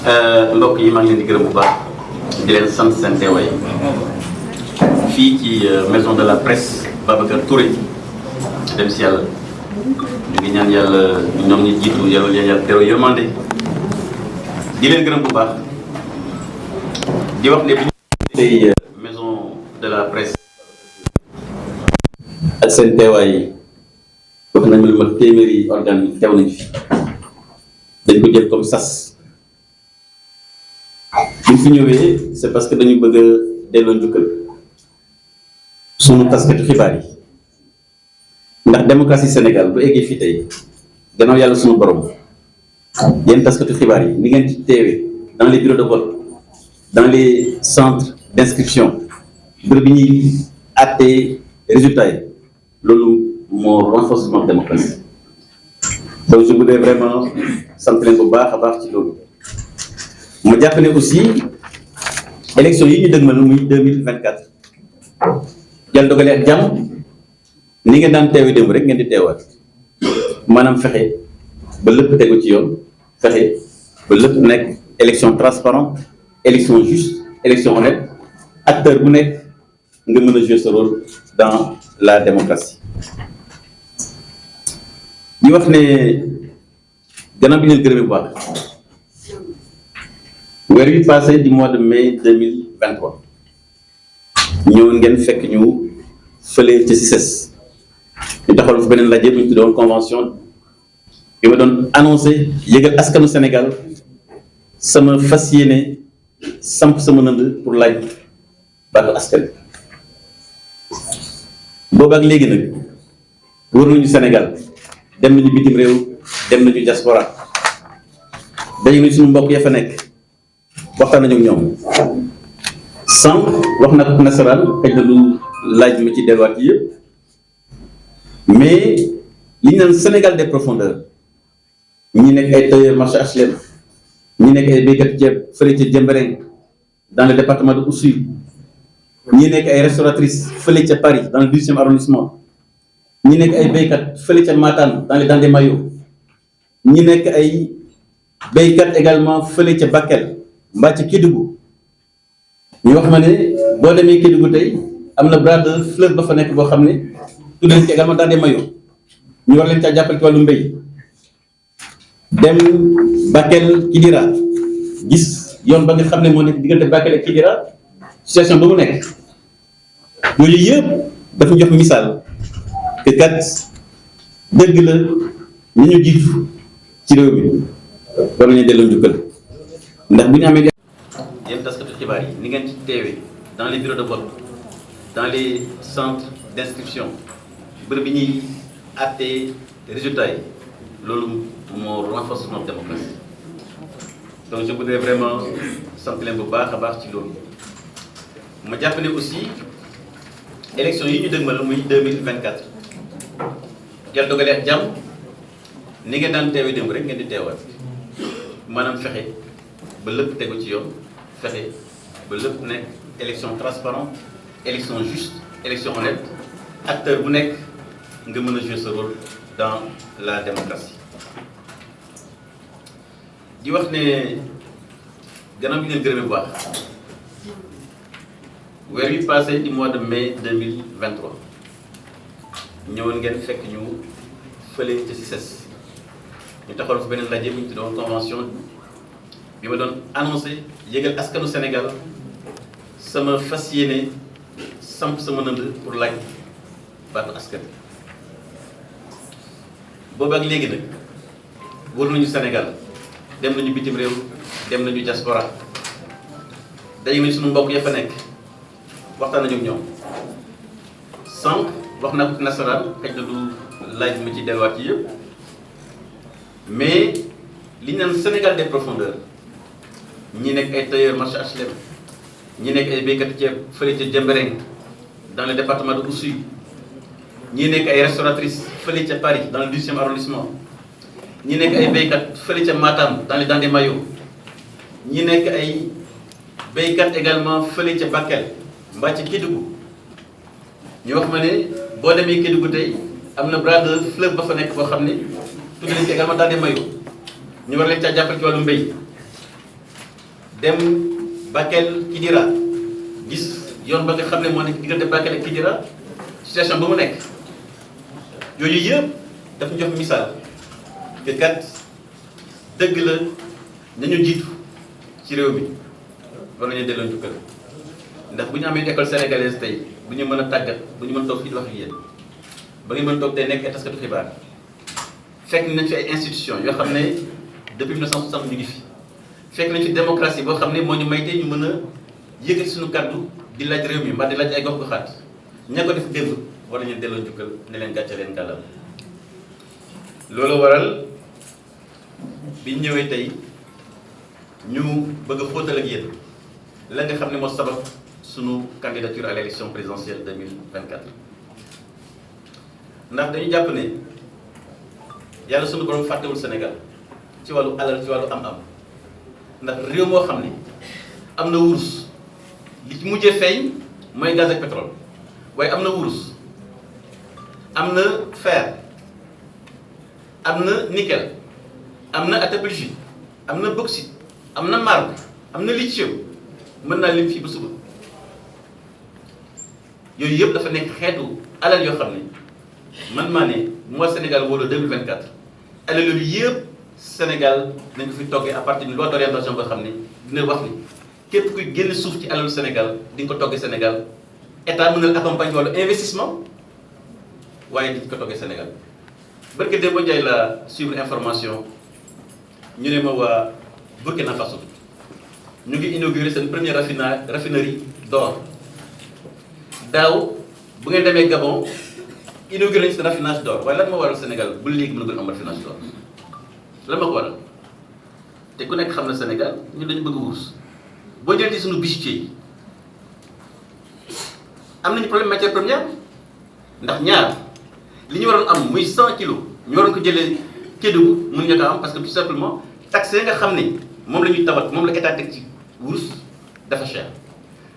mbokk yi maa ngi leen di gërëm bu baax di leen sant seen teewaay fii ci maison de la presse Babacar Touré dem si yàlla ñu ngi ñaan yàlla ñoom ñi jiitu yàlla teeru yërmande di leen gërëm bu baax di wax ne bi ñu tey maison de la presse ak seen teewaay wax nañu lu ma téeméeri organe teew nañu fi dañ ko jël comme sas bu fi ñëwee c'est parce que dañu bëgg a delloo njukkal sunu taskatu xibaar yi ndax démocratie Sénégal bu eggee fii tey gannaaw yàlla sunu borom yéen taskatu xibaar yi ni ngeen ci teewee dans les bureaux de vote dans les centres d'inscription bërëb bi ñuy àttee résultats yi loolu moo renforce notre démocratie donc je voudrais vraiment sant leen bu baax a baax ci loolu. ma jàpp ne aussi élection yi ñu dëgmal muy 2024 jàll dogale ak jàmm ni ngeen daan teewi démb rek ngeen di teewaat maanaam fexe ba lépp tegu ci yoon fexe ba lépp nekk élection transparente élection juste élection honnête acteur bu nekk nga mën a jouer ce rôle dans la démocratie. di wax ne gannaaw bi ngeen gërëmee bu baax weer wi passé du mois de mai 2023 ñëwoon ngeen fekk ñu fële ci CICES ñu taxawal fa beneen laaj bu ñu tuddoon convention bi ma doon annoncé yëgal askanu Sénégal sama fas yéene samp sama nënd pour laaj baatu askan boobu ak léegi nag wër nañu Sénégal dem nañu bitim réew dem nañu diaspora dañu ne suñu mbokk ya fa nekk waxtaan nañu ak ñoom sànq wax na ko nasaraan xëy na lu laaj ma ci delluwaat yi yëpp mais li ñu naan Sénégal des profondeurs ñi nekk ay tailleur marché HLM ñi nekk ay béykat ceeb fële ca Diembéring dans le département de Oussouye ñi nekk ay restauratrices fële ca Paris dans le 10e arrondissement ñi nekk ay béykat fële ca Matam dans les Dandé-Mayo ñi nekk ay béykat également fële ca Bakel mbaa ca Kédougou ñu wax ma ne boo demee Kédougou tey am na bras de fleuve ba fa nekk boo xam ne tudd nañ ci également Dandé-Mayo ñu war leen caa jàppale ci wàllu mbéy dem Bakel Kidira gis yoon ba nga xam ne moo nekk diggante Bakel ak Kidira situation ba mu nekk yooyu yëpp dafa jox misaal que kat dëgg la ñi ñu jiitu ci réew mi war nañu delloo njukkal ndax bu ñu amee yéen taskatu xibaar yi ni ngeen ci teewee dans les bureaux de vote dans les centres d'inscription bërëb bi ñuy àttee résultats yi loolu moo renforce notre démocratie donc je voudrais vraiment sant leen bu baax a baax ci loolu ma jàpp ne aussi élection yi ñu dëgmal muy 2024 yàlla dogale ak jàmm ni ngeen daan teewee démb rek ngeen di teewaat maanaam fexe ba lépp tegu ci yoon fexe ba lépp nekk élection transparente élection juste élection honnête acteur bu nekk nga mën a jouer ce rôle dans la démocratie. di wax ne gannaaw bi ngeen gërëmee bu baax weer wi passé du mois de mai 2023 ñëwoon ngeen fekk ñu fële ci CICES ñu taxawal fa beneen ndaje bu ñu tuddoon convention bi ma doon annoncé yëgal askanu Sénégal sama fas yéene samp sama nënd pour laaj baatu askan boobu ak léegi nag wër nañu Sénégal dem nañu bitim réew dem nañu diaspora dañu ne suñu mbokk ya fa nekk waxtaan nañu ak ñoom sànq wax na ko nasaraan xëy na du laaj ma ci delluwaat ci yëpp mais li ñu naan Sénégal des profondeurs ñi nekk ay tailleur marché HLM ñi nekk ay béykat ceeb fële ca Diembéring dans le département de Oussouye ñi nekk ay restauratrices fële ca Paris dans le 10e arrondissement ñi nekk ay béykat fële ca Matam dans les Dandé-Mayo ñi nekk ay béykat également fële ca Bakel mbaa ca Kédougou ñu wax ma ne boo demee Kédougou tey am na bras de fleuve ba fa nekk boo xam ne tudd nañ ci également Dandé-Mayo ñu war leen caa jàppale ci wàllu mbéy dem Bakel Kidira gis yoon ba nga xam ne moo nekk diggante Bakel ak Kidira situation ba mu nekk yooyu yëpp daf ñu jox misaal que kat dëgg la nañu jiitu ci réew mi war nañu delloo njukkal ndax bu ñu amee école sénégalaise tey bu ñu mën a tàggat bu ñu mën toog fii di wax ak yéen ba ngeen mën toog tey nekk ay taskatu xibaar fekk nañ fi ay institutions yoo xam ne depuis 1960 ñu ngi fi fekk nañ fi démocratie boo xam ne moo ñu may tey ñu mën a yëkkati suñu kàddu di laaj réew mi mbaa di laaj ay gox goxaat ña ko def démb war nañu delloo njukkal ne leen gàcce leen gàllam loolu waral bi ñëwee tey ñu bëgg a xóotal ak yéen la nga xam ne moo sabab sunu candidature à l'élection présidentielle 2024 ndax dañu jàpp ne yàlla sunu borom fàttewul Sénégal ci wàllu alal ci wàllu am-am ndax réew moo xam ne am na wurus li ci mujjee feeñ mooy gaz ak pétrole waaye am na wurus am na fer am na nickel am na attapulgite am na bauxite am na marbre am na lithium mën naa lim fii ba suba yooyu yëpp dafa nekk xeetu alal yoo xam ne man maa ne mooy Sénégal wóolu 2024 alal yooyu yëpp Sénégal nañ ko fi toggee à partir d'une loi d'orientation boo xam ne dina wax ni képp kuy génn suuf ci alalu Sénégal di nga ko toggee Sénégal état mën na la accompagner wala investissement waaye di ko toggee Sénégal. barke démb Ndiaye la suivre information ñu ne ma waa Burkina Faso ñu ngi inauguré seen première raffinerie d'or daaw bu ngeen demee Gabon inauguré nañu seen raffinage d'or waaye lan moo waral Sénégal bu léegi mënagul am raffinage d'or lan ma ko waral te ku nekk xam na Sénégal ñun dañu bëgg wurus boo jëlee suñu bijoutier yi am nañu problème matière première ndax ñaar li ñu waroon am muy 100 kilos ñu waroon ko jëlee Kédougou mënuñu ko am parce que tout simplement taxe nga xam ne moom la ñuy tawat moom la état teg ci wurus dafa cher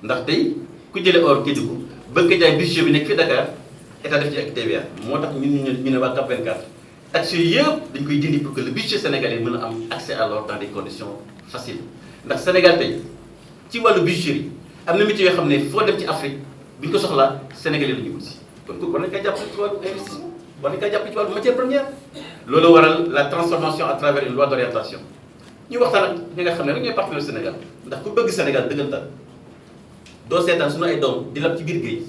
ndax tey ku jëlee or Kédougou bëgg ko jaay bijoutier bi nekk fii Dakar état def ci ak TVA moo tax ñu ne waa CAP 24 taxes yooyu yëpp dañ koy dindi pour que le bijoutier sénégalais mën a am accès à l'or dans des conditions faciles ndax Sénégal tey ci wàllu bijouterie am na métier yoo xam ne foo dem ci Afrique bu ñu ko soxlaa sénégalais la ñu wut si kon kooku war nañu koy jàpp ci wàllu investissement war nañu koy jàpp ci wàllu matière première loolu waral la transformation à travers une loi d'orientation ñu waxtaan ak ñi nga xam ne rek ñooy partenaire Sénégal ndax ku bëgg Sénégal dëggantaan doo seetaan suñu ay doom di lab ci biir géej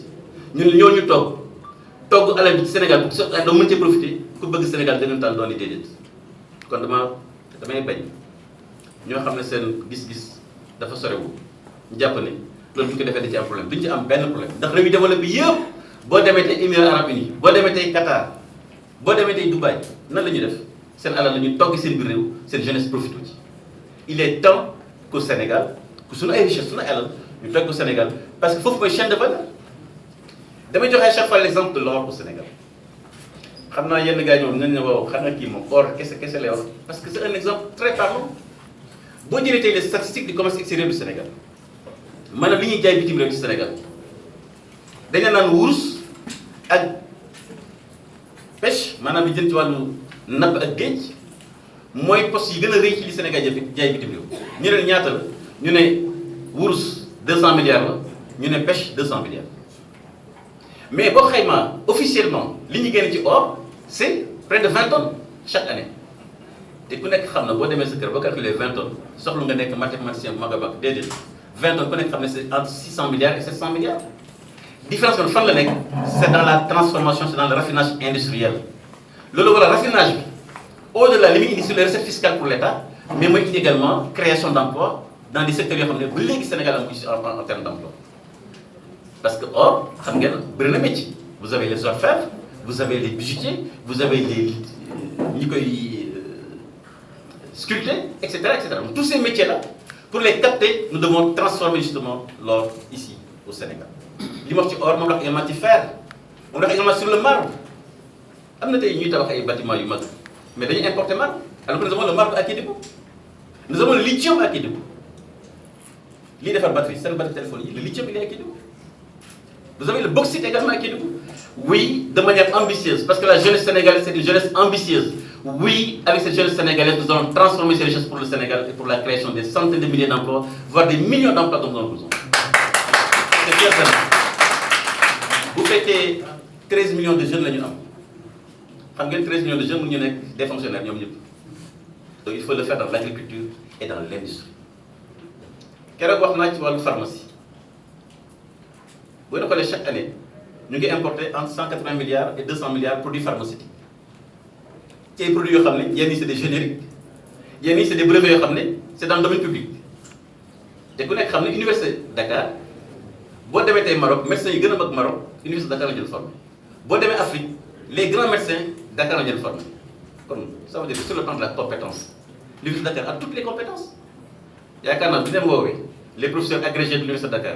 ñun ñooñu togg alal bi ci Sénégal bu ay doom mën cee profité ku bëgg Sénégal dëggantaan doon di déedéet kon damay bañ ñoo xam ne seen gis-gis dafa sorewu ñu jàpp ne loolu bu ñu ko defee da ci am problème duñu ci am benn problème ndax réew yi développé yëpp boo demee tey Émirats arabes unis boo demee tey Qatar boo demee tey Dubaï nan la ñuy def seen alal la ñuy togg seen biir réew seen jeunesse profité ci il est temps qu'au Sénégal que suñu ay richesse suñu alal ñu togg ko Sénégal parce que foofu mooy chaîne de valeur damay joxe à chaque fois l'exemple de l'or au Sénégal xam naa yenn gars yi ñoom nañ ne waaw xam nga kii moom or kese lay wax parce que c'est un exemple très parlant boo jëlee tey les statistiques du commerce extérieur du Sénégal maanaam li ñuy jaay bitim réew ci Sénégal dañu naan wurus ak pêche maanaam li jëm ci wàllu napp ak géej mooy poste yi gën a rëy ci li Sénégal jaay bitim réew ñu ne ñaata la ñu ne wurus 200 milliards la ñu ne pêche 200 milliards mais boo xaymaa officiellement li ñu génn ci or c'est près de 20 tonnes chaque année te ku nekk xam na boo demee sa kër boo calculer 20 tonnes soxlu nga nekk mathématicien bu mag a mag déedéet 20 tonnes ku nekk xam ne c'est entre 600 milliards et 700 milliards différence bi fan la nekk c'est dans la transformation c'est dans le raffinage industriel loolu wala raffinage bi au-delà li muy indi sur les recettes fiscales pour l'État mais mooy indi également création d'emplois dans des secteurs yoo xam ne ba léegi Sénégal am en termes d'emploi parce que or xam ngeen bëri na métier vous avez les orfèvres vous avez les bijoutiers vous avez les ñi koy sculpter etc. Donc, tous ces métiers là pour les capter nous devons transformer justement l'or ici au Sénégal li ma wax ci or moom la wax également ci fer moom la wax également sur le marbre am na tey ñuy tabax ay bâtiments yu mag mais dañuy importer marbre alors que nous avons le marbre à Kédougou nous avons le lithium à Kédougou lii defar batterie seen batterie téléphone yi le lithium il est à Kédougou vous avez le bauxite également à Kédougou oui de manière ambitieuse parce que la jeunesse sénégalaise c'est une jeunesse ambitieuse Oui, avec cette jeunesse sénégalaise, nous allons transformer ces richesses pour le Sénégal et pour la création des centaines de milliers d'emplois, voire des millions d'emplois dont nous avons besoin. C'est bien simple. Vous faites 13 millions de jeunes, là, 13 millions de jeunes, nous sommes des fonctionnaires. Donc il faut le faire dans l'agriculture et dans l'industrie. Quelle est la pharmacie? Vous voyez, chaque année, nous avons importé entre 180 milliards et 200 milliards de produits pharmaceutiques. Ces produits, c'est des génériques, c'est des brevets, c'est dans le domaine public. Et vous savez, l'Université de Dakar, si vous avez au Maroc, les médecins qui sont au Maroc, l'Université de Dakar est formée. Si vous avez en Afrique, les grands médecins de Dakar sont formés. Ça veut dire sur le plan de la compétence. L'Université de Dakar a toutes les compétences. Il y a les professeurs agrégés de l'Université de Dakar,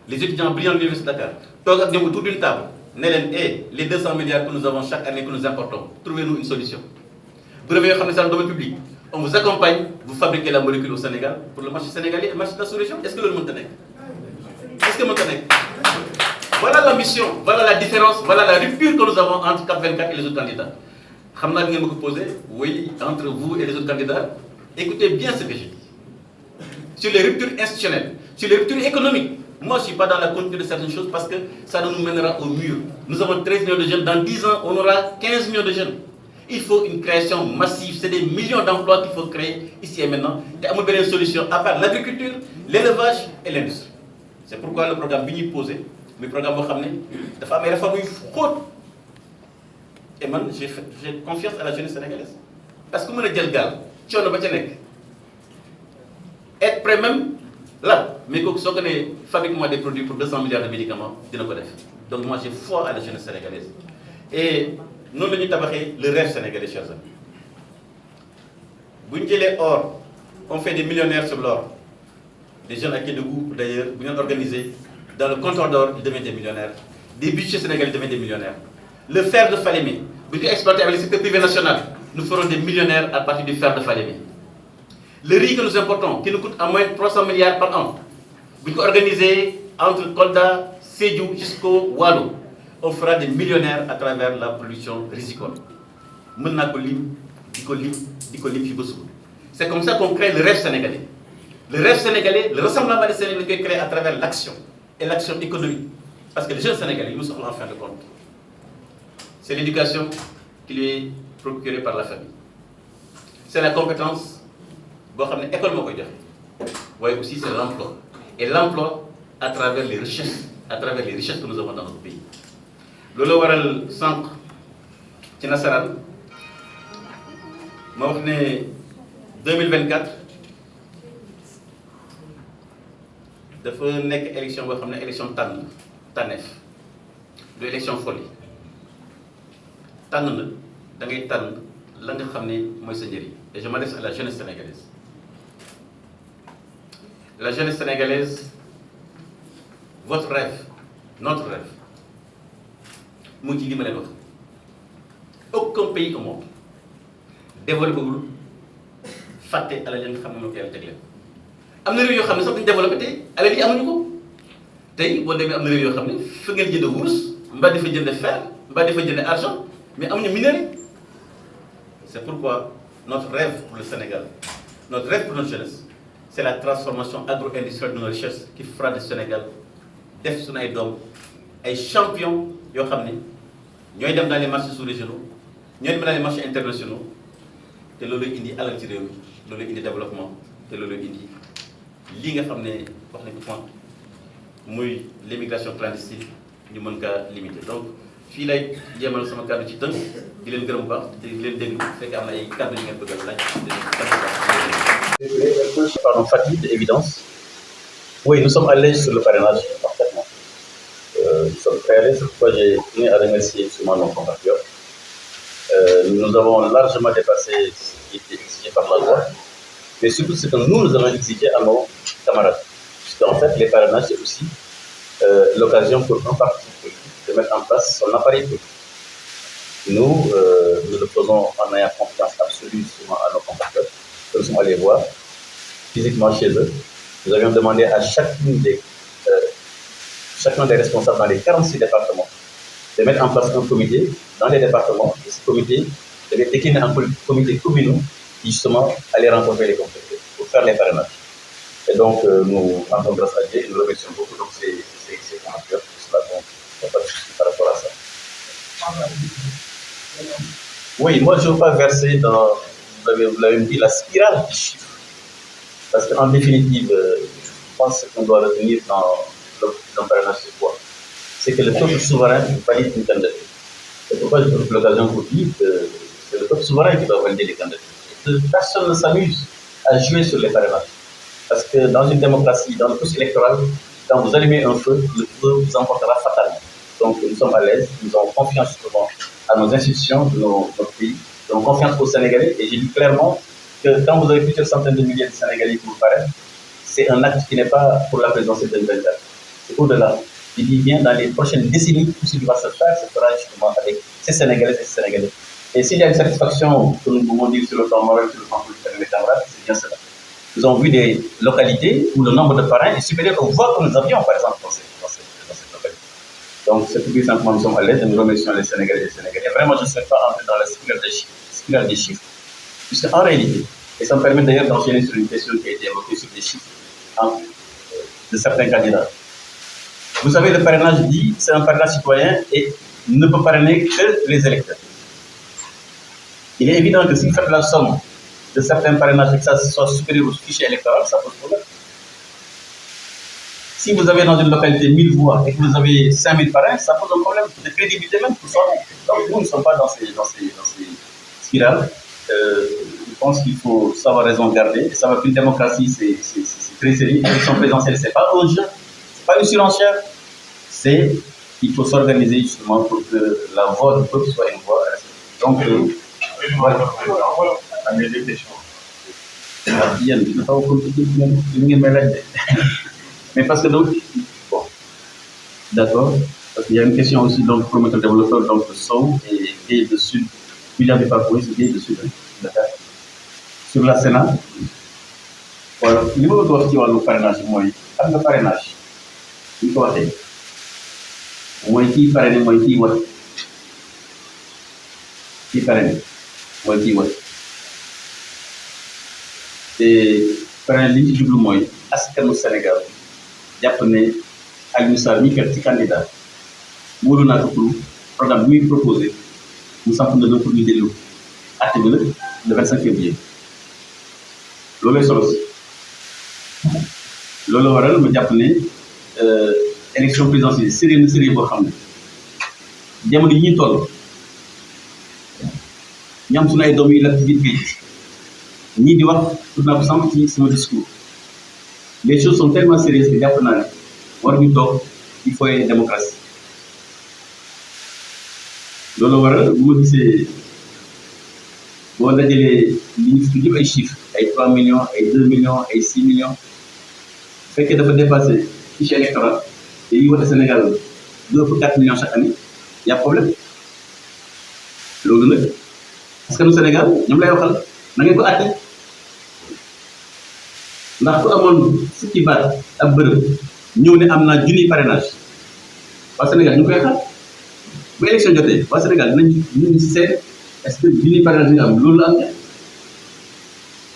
les étudiants brillants de l'Université de Dakar, tous autour d'une table, les 200 milliards que nous avons chaque année que nous importons, trouvez-nous une solution. Vous devez dans le domaine public. On vous accompagne, vous fabriquez la molécule au Sénégal pour le marché sénégalais et le marché de la sous-région. Est-ce que le Montenegro? Est-ce que Montenegro? Voilà l'ambition, voilà la différence, voilà la rupture que nous avons entre CAP 24 et les autres candidats. Oui, entre vous et les autres candidats, écoutez bien ce que j'ai dit. Sur les ruptures institutionnelles, sur les ruptures économiques, moi je ne suis pas dans la continuité de certaines choses parce que ça nous mènera au mur. Nous avons 13 millions de jeunes, dans 10 ans on aura 15 millions de jeunes. Il faut une création massive, c'est des millions d'emplois qu'il faut créer ici et maintenant. Et il y a une solution à part l'agriculture, l'élevage et l'industrie. C'est pourquoi le programme Bini posé, le programme Mohamed, de faire des réformes fortes. Et moi, j'ai confiance à la jeunesse sénégalaise. Parce que moi, je dis, tu as être prêt même là, mais si on fabrique des produits pour 200 milliards de médicaments, donc moi j'ai foi à la jeunesse sénégalaise. Et nous avons le rêve sénégalais, chers amis. Si on dit or, on fait des millionnaires sur l'or. Les jeunes à Kédougou, d'ailleurs, vous avez organisé dans le comptoir d'or, ils deviennent des millionnaires. Des budgets sénégalais deviennent des millionnaires. Le fer de Falémé, vous avez exploité avec le secteur privé national, nous ferons des millionnaires à partir du fer de Falémé. Le riz que nous importons, qui nous coûte à moins de 300 milliards par an, vous organisez entre Kolda, Sédhiou jusqu'au Walo, on fera des millionnaires à travers la production risicole. C'est comme ça qu'on crée le rêve sénégalais. Le rêve sénégalais, le rassemblement des Sénégalais est créé à travers l'action, et l'action économique. Parce que les jeunes Sénégalais, ils nous sommes en fin de compte. C'est l'éducation qui lui est procurée par la famille. C'est la compétence. L'école aussi c'est l'emploi. Et l'emploi à travers les richesses que nous avons dans notre pays. Lolo waral sank ci nasaral ma wax né 2024 dafa nek élection bo xamné élection tanef do élection folie tan na da ngay tan la nga xamné moy sa njëriñ. Et je m'adresse à la jeunesse sénégalaise. La jeunesse sénégalaise, votre rêve, notre rêve, aucun pays au monde développé faté à la jeune femme qui a été développée. Il y a des gens qui sont développés, à la vie, amuñu ko. Tay bo démé amna réew yo xamné fa ngeen jënd wurus, mba difa jënd fer, mba difa jënd argent, mais amuñu minerai. C'est pourquoi notre rêve pour le Sénégal, notre rêve pour notre jeunesse, c'est la transformation agro-industrielle de nos richesses qui fera du Sénégal des champions yo xamné ñoy dem dans les marchés sous-régionaux, ñoy dem dans les marchés internationaux. té lolu indi alal ci réew mi, lolu indi développement, té lolu indi li nga xamné wax nañ ko point muy l'immigration clandestine ñu mën ka limiter. Donc fi lay jémal sama cadre ci teunk di leen gërëm bu baax di leen déglu fekk am na ay cadre yu ngeen bëgg a laaj. Pardon, fatigue, évidence. Oui, nous sommes à l'aise sur le parrainage parfaitement. Nous sommes très à l'aise, c'est pourquoi j'ai tenu à remercier souvent nos compatriotes. Nous avons largement dépassé ce qui était exigé par la loi, mais surtout ce que nous avons exigé à nos camarades. Puisqu'en fait, les parrainages, c'est aussi l'occasion pour un parti politique de mettre en place son appareil politique. Nous le faisons en ayant confiance absolue souvent à nos compatriotes. Nous sommes allés voir physiquement chez eux. Nous avions demandé à chacun des responsables dans les 46 départements de mettre en place un comité dans les départements. Et ce comité devait décliner en comités communaux qui justement allaient rencontrer les communautés pour faire les parrainages. Et donc, nous rendons grâce à Dieu et nous remercions beaucoup donc, ces commentaires pour cela. Donc, il n'y a pas de souci par rapport à ça. Oui, moi, je ne veux pas verser dans, vous l'avez dit, la spirale des chiffres. Parce qu'en définitive, je pense qu'on doit retenir dans parrainage, c'est quoi? C'est que le peuple souverain valide une candidature. C'est pourquoi je trouve l'occasion pour dire que c'est le peuple souverain qui doit valider les candidatures. Personne ne s'amuse à jouer sur les parrainages. Parce que dans une démocratie, dans le processus électoral, quand vous allumez un feu, le feu vous emportera fatalement. Donc nous sommes à l'aise, nous avons confiance justement à nos institutions de notre pays, nous avons confiance aux Sénégalais, et j'ai dit clairement que quand vous avez plusieurs centaines de milliers de Sénégalais qui vous parrainent, c'est un acte qui n'est pas pour la présidentielle 2024. C'est au-delà. Je dis bien, dans les prochaines décennies, tout ce qui va se faire justement avec ces Sénégalais et ces Sénégalais. Et s'il y a une satisfaction que nous pouvons dire sur le plan moral, sur le plan politique, c'est bien cela. Nous avons vu des localités où le nombre de parrains est supérieur aux voix que nous avions, par exemple, dans cette localité. Donc, c'est tout simplement, nous sommes à l'aise et nous remercions les Sénégalais et les Sénégalais. Vraiment, je ne souhaite pas entrer dans la spirale des chiffres. Puisqu'en réalité, et ça me permet d'ailleurs d'enchaîner sur une question qui a été évoquée sur les chiffres de certains candidats. Vous savez, le parrainage dit c'est un parrainage citoyen et ne peut parrainer que les électeurs. Il est évident que si vous faites la somme de certains parrainages et que ça soit supérieur au fichier électoral, ça pose problème. Si vous avez dans une localité 1000 voix et que vous avez 5000 parrains, ça pose un problème de crédibilité même pour soi. Donc nous ne sommes pas dans ces spirales. Je pense qu'il faut savoir raison garder. Et ça va qu'une démocratie, c'est très sérieux. L'élection présidentielle, ce n'est pas un jeu, ce n'est pas une surenchère. C'est qu'il faut s'organiser justement pour que la voix du peuple soit une voix. Donc, voilà. Mais parce que donc, bon, d'accord, parce qu'il y a une question aussi, donc, promoteur développeur, donc, de Sow et de Sud. William n'est pas pour c'est de Sud, d'accord. Sur la Sénat, voilà, li ma bëgg wax ci wàllu parrainage mooy xam nga parrainage li ko waxee mooy kii parrainé mooy kii wat kii parrainé mooy kii wat te parrainage li ñu ci jublu mooy askanu Sénégal jàpp ne Aliou Sarr mi kat ci candidat wóolu naa ko pour programme bi muy proposé mu samp na pour ñu déglu acte bi nag le 25 février loolu solo si loolu waral ma jàpp ne élection présidentielle sérieux boo xam ne jamono yi ñuy toll ñu am suñu ay doom yi lakk ci biir géej ñii di wax pour naa ko sànq ci sama discours les choses sont tellement sérieuses que jàpp naa ne war ñu toog il faut une démocratie loolu waral bu ma gisee boo dajalee li ñu fi jëm ay chiffres ay 3 millions ay 2 millions ay 6 millions bu fekkee dafa dépassé fichier électoral te yi wote Sénégal 2 ou 4 millions chaque année y a problème loolu nag parce que nu Sénégal ñoom lay waxal na ngeen ko àtte ndax ku amoon fukki baat ak bërëb ñëw ne am naa junniy parrainage waa Sénégal ñu koy xaar bu élection jotee waa Sénégal dinañ seet est-ce que junniy parrainage nga am loolu la am ne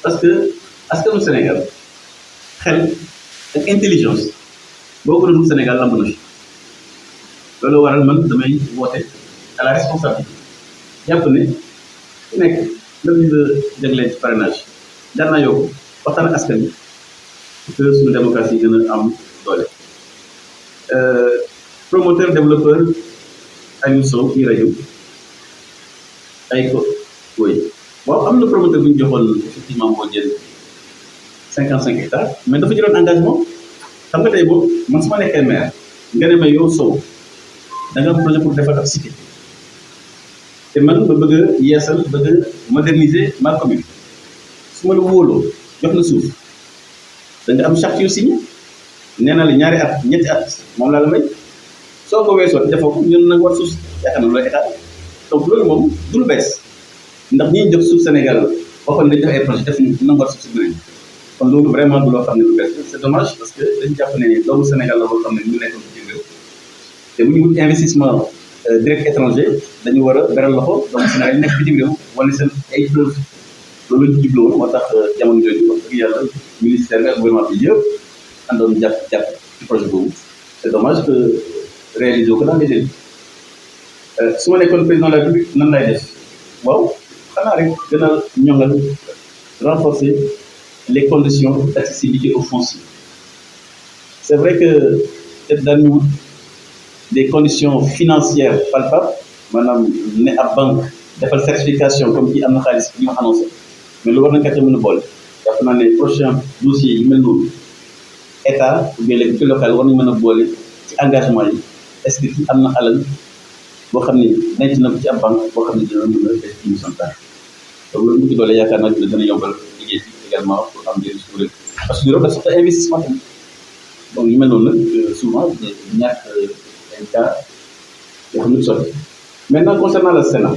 parce que askanu Sénégal xel ak intelligence boo ko doon Sénégal am na fi loolu waral man damay woote à la responsabilité jàpp ne ku nekk lan la jagleen ci parrainage jar naa yokku waxtaan ak askan wi pour que suñu démocratie gën a am doole. Promoteur développeur Aliou Sow kii rajo ay ko oui waaw am na promoteur bu ñu joxoon effectivement boo jël 55 hectares mais dafa jëloon engagement xam nga tey boobu man su ma nekkee maire nga ne ma yow Sow da nga am projet pour defar ab cité te man ma bëgg a yeesal bëgg a moderniser ma commune su ma la wóoloo jox na suuf da nga am charte yu signé nee na la ñaari at ñetti at moom laa la may soo ko weesoo defoo ko ñun nag war suuf yaakaar na loolu état donc loolu moom du lu bees ndax ñi jox suuf Sénégal waxoon nañ def ay projet def ñu nangu war suuf si bëri kon loolu vraiment du loo xam ne lu bees c'est dommage parce que dañu jàpp ne doomu Sénégal la boo xam ne ñu nekkoon ci réew te bu ñu wut investissement direct étranger dañu war a beral loxo doomu Sénégal yi nekk bitim réew wane seen ay preuves loolu la ñu jubluwoon moo tax jamono jooju wax dëgg yàlla ministère bi ak gouvernement bi yëpp àndoon jàpp ci projet boobu c'est dommage que réaliser ko dans les délais su ma nekkoon président de la République nan lay def waaw xanaa rek gën a ñoŋal renforcer les conditions d'accessibilité au foncier. C'est vrai que peut-être daañu wut des conditions financières palpables maanaam ne ab banque defal certification comme qui am na xaalis bi ñu annoncé mais lu war nañ ko ca mën a boole jàpp naa ne prochain dossier yu mel noonu état ou bien les collectivités locales war nañu mën a boole ci engagement yi est-ce que kii am na alal boo xam ne denc na ko ci ab banque boo xam ne dina mën a def émission de donc loolu mu ci doole yaakaar naa dina yombal liggéey bi également pour am des ressources parce que loolu dafa soxla investissement tamit donc yu mel noonu nag souvent ñàkk ay cas yoo xam ne sotti maintenant concernant le Sénat.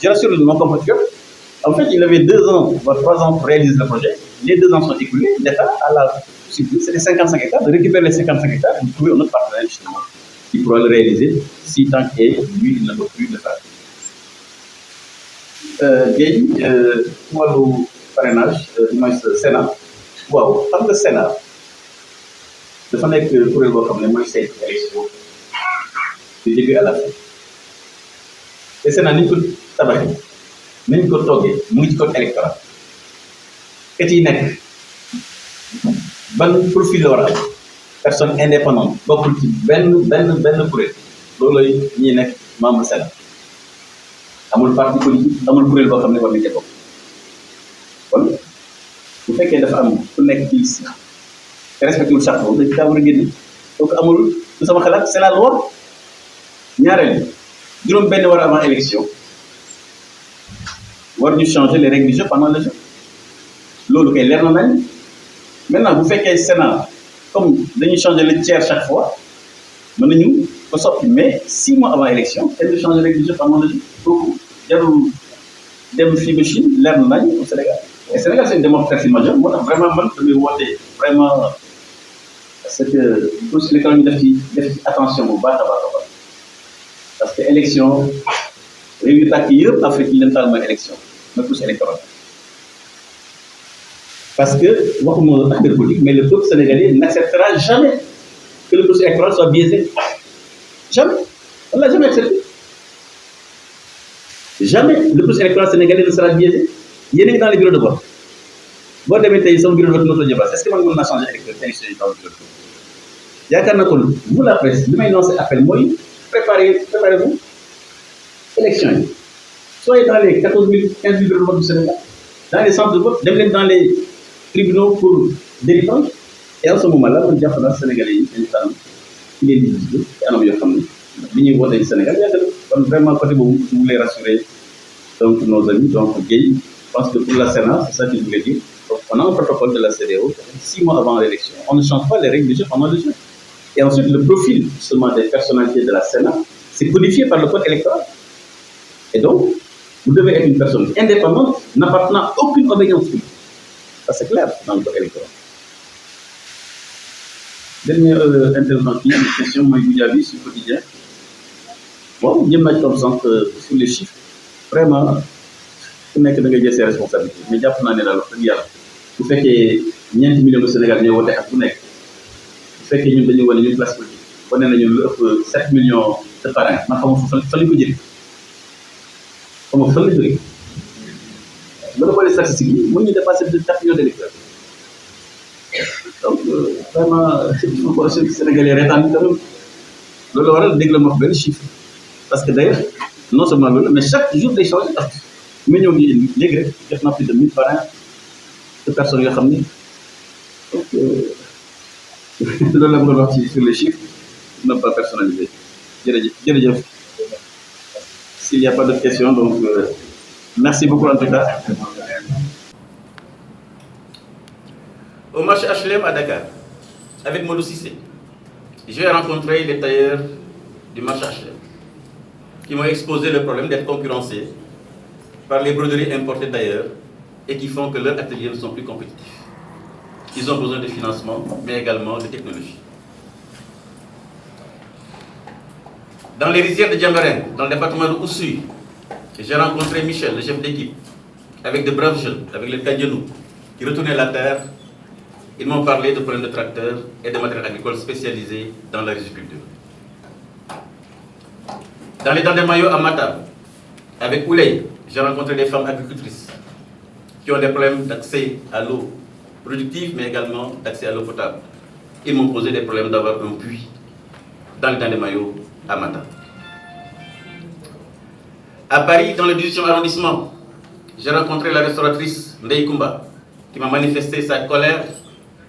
Je rassure mon compatriote. En fait, il avait 2 ans, voire 3 ans pour réaliser le projet. Les 2 ans sont écoulés. L'État a la possibilité, c'est les 55 hectares, de récupérer les 55 hectares et de trouver un autre partenaire justement qui pourra le réaliser si tant que lui, il ne peut plus le faire. Guèye wàllu parrainage mooy Sénat waaw xam nga Sénat dafa nekk kuréel boo xam ne mooy saytu élection du début à la fin te Sénat ni ñu ko tabaxee ni ñu ko toggee mu ngi ci code électoral kat yi nekk ban profil la war a am personne indépendante bokkul ci benn kuréel loolu ñuy nekk membre Sénat amul parti politique amul kuréel boo xam ne war nañu cee bokk kon bu fekkee dafa am ku nekk ci liste te respecté wul charte boobu dañ kaa war a génne donc amul lu sama xalaat c'est la loi ñaareel juróom benn war avant élection war ñu changer les règles du jeu pendant le jeu loolu kay leer na nañ maintenant bu fekkee Sénat comme dañuy changer le tiers chaque fois mën nañu ko soppi mais 6 mois avant élection kenn du changer les règles du jeu pendant le jeu donc jarul dem fii ba Chine leer na nañ au Sénégal et Sénégal c'est une démocratie majeure moo tax vraiment man damay woote vraiment c'est que processus électoral ñu def ci attention bu baax a baax parce que élection réew yu tàkk yëpp Afrique yi leen taal mooy élection mooy processus électoral parce que waxuma acteur politique mais le peuple sénégalais n'acceptera jamais que le processus électoral soit biaisé jamais on l'a jamais accepté jamais le processus électoral sénégalais ne sera biaisé yéen a ngi dans les bureaux de vote boo demee tey sama bureau de vote notre jëbaas est-ce que man mën naa changer élection yi dans le bureau de vote yaakaar naa kon vous la presse li may lancer appel mooy préparez-vous élection yi soyez dans les 14 000 15 000 bureaux de vote du Sénégal dans les centres de vote dem leen dans les tribunaux pour délivrance et en ce moment là man jàpp naa Sénégalais yi dañu tànn ci leen di gis ci anam yoo xam ne li ñuy voté Sénégal yàgg na kon vraiment côté boobu je voulais rassurer donc nos amis donc Guèye je pense que pour la Sénat c'est ça que je voulais dire donc on a un protocole de la CEDEAO 6 mois avant l'élection on ne change pas les règles du jeu pendant le jeu et ensuite le profil justement des personnalités de la Sénat c'est codifié par le code électoral et donc vous devez être une personne indépendante n'appartenant à aucune obédience publique ça c'est clair dans le code électoral. Dernière intervention une question mooy Goudiaby sur quotidien bon ñëpp nañ comme sànq sur les chiffres vraiment ku nekk da ngay jël ses responsabilités mais jàpp naa ne daal wax dëgg yàlla bu fekkee ñeenti millions de Sénégal ñooy wote ak bu nekk bu fekkee ñun dañuy wane ñun classe politique wane nañu lu ëpp 7 millions de parrains man xamul fan lañ ko jëlee xamul fan lañ jógee ba nga xoolee statistiques yi mën ñu dépasser de 4 millions d'électeurs donc vraiment il faut que Sénégalais reetaan quand même loolu la waral dégg la ma wax benn chiffre parce que d'ailleurs non seulement loolu mais chaque jour day changer parce que ñëw ngi léegi rek def naa plus de 1000 parrains de personnes yoo xam ne donc loolu la ma doon wax ci sur les chiffres ne pas personnaliser jërëjëf s'il n'y a pas d'autres questions donc merci beaucoup en tout cas. Au marché HLM à Dakar avec Modou Cissé j'ai rencontré les tailleurs du marché HLM qui m'ont exposé le problème d'être concurrencés par les broderies importées d'ailleurs et qui font que leurs ateliers ne sont plus compétitifs. Ils ont besoin de financement mais également de technologie. Dans les rizières de Djambarène, dans le département de Oussouye, j'ai rencontré Michel, le chef d'équipe, avec de braves jeunes, avec le Kandjanou, qui retournaient la terre. Ils m'ont parlé de problèmes de tracteurs et de matériel agricole spécialisé dans l'agriculture. Dans les dents des maillots à Mata, avec Ouley, j'ai rencontré des femmes agricultrices qui ont des problèmes d'accès à l'eau productive, mais également d'accès à l'eau potable. Ils m'ont posé des problèmes d'avoir un puits dans les dents des maillots à Mata. À Paris, dans le 18e arrondissement, j'ai rencontré la restauratrice Ndeye Koumba, qui m'a manifesté sa colère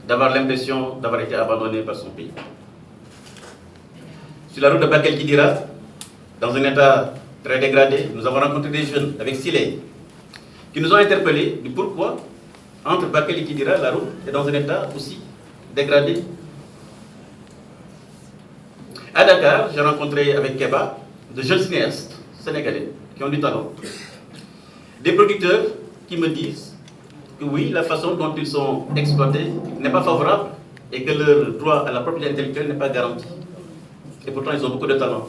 d'avoir l'impression d'avoir été abandonnée par son pays. Sur la route de Bakel-Kidira, dans un état très dégradé, nous avons rencontré des jeunes avec Siley qui nous ont interpellés du pourquoi, entre Bakel et Kidira, la route est dans un état aussi dégradé. À Dakar, j'ai rencontré avec Keba de jeunes cinéastes sénégalais qui ont du talent. Des producteurs qui me disent que oui, la façon dont ils sont exploités n'est pas favorable et que leur droit à la propriété intellectuelle n'est pas garanti. Et pourtant, ils ont beaucoup de talent.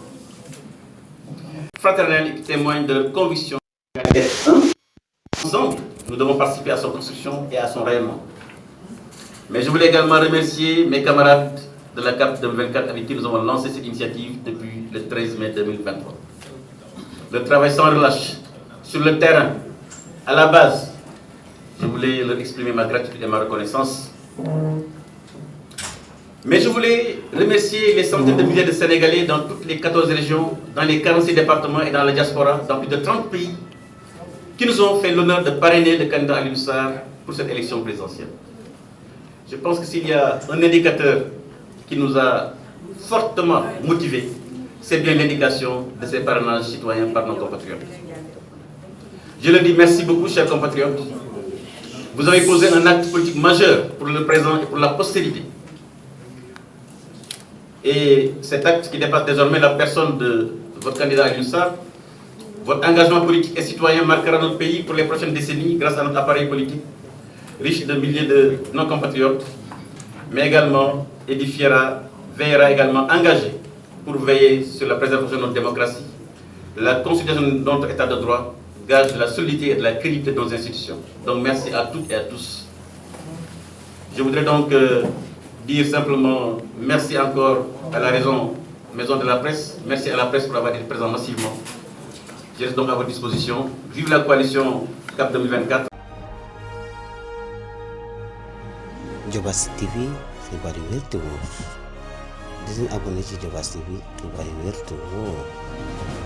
Fraternels, qui témoignent de leur conviction. Ensemble, nous devons participer à son construction et à son rayonnement. Mais je voulais également remercier mes camarades de la CAP 2024 avec qui nous avons lancé cette initiative depuis le 13 mai 2023. Le travail sans relâche, sur le terrain, à la base, je voulais leur exprimer ma gratitude et ma reconnaissance. Mais je voulais remercier les centaines de milliers de Sénégalais dans toutes les 14 régions, dans les 46 départements et dans la diaspora, dans plus de 30 pays, qui nous ont fait l'honneur de parrainer le candidat Alioune Sarr pour cette élection présidentielle. Je pense que s'il y a un indicateur qui nous a fortement motivés, c'est bien l'indication de ces parrainages citoyens par nos compatriotes. Je leur dis merci beaucoup, chers compatriotes. Vous avez posé un acte politique majeur pour le présent et pour la postérité. Et cet acte qui dépasse désormais la personne de votre candidat Alioune Sarr, votre engagement politique et citoyen marquera notre pays pour les prochaines décennies grâce à notre appareil politique, riche de milliers de nos compatriotes, mais également veillera également engagé pour veiller sur la préservation de notre démocratie, la consolidation de notre état de droit, gage de la solidité et de la crédibilité de nos institutions. Donc merci à toutes et à tous. Je voudrais donc dire simplement merci encore à la Maison de la Presse, merci à la presse pour avoir été présent massivement. Je reste donc à votre disposition. Vive la coalition CAP 2024. Diobass TV, xibaar yu wér te wóor. Di leen abonné ci Diobass TV, xibaar yu wér te wóor.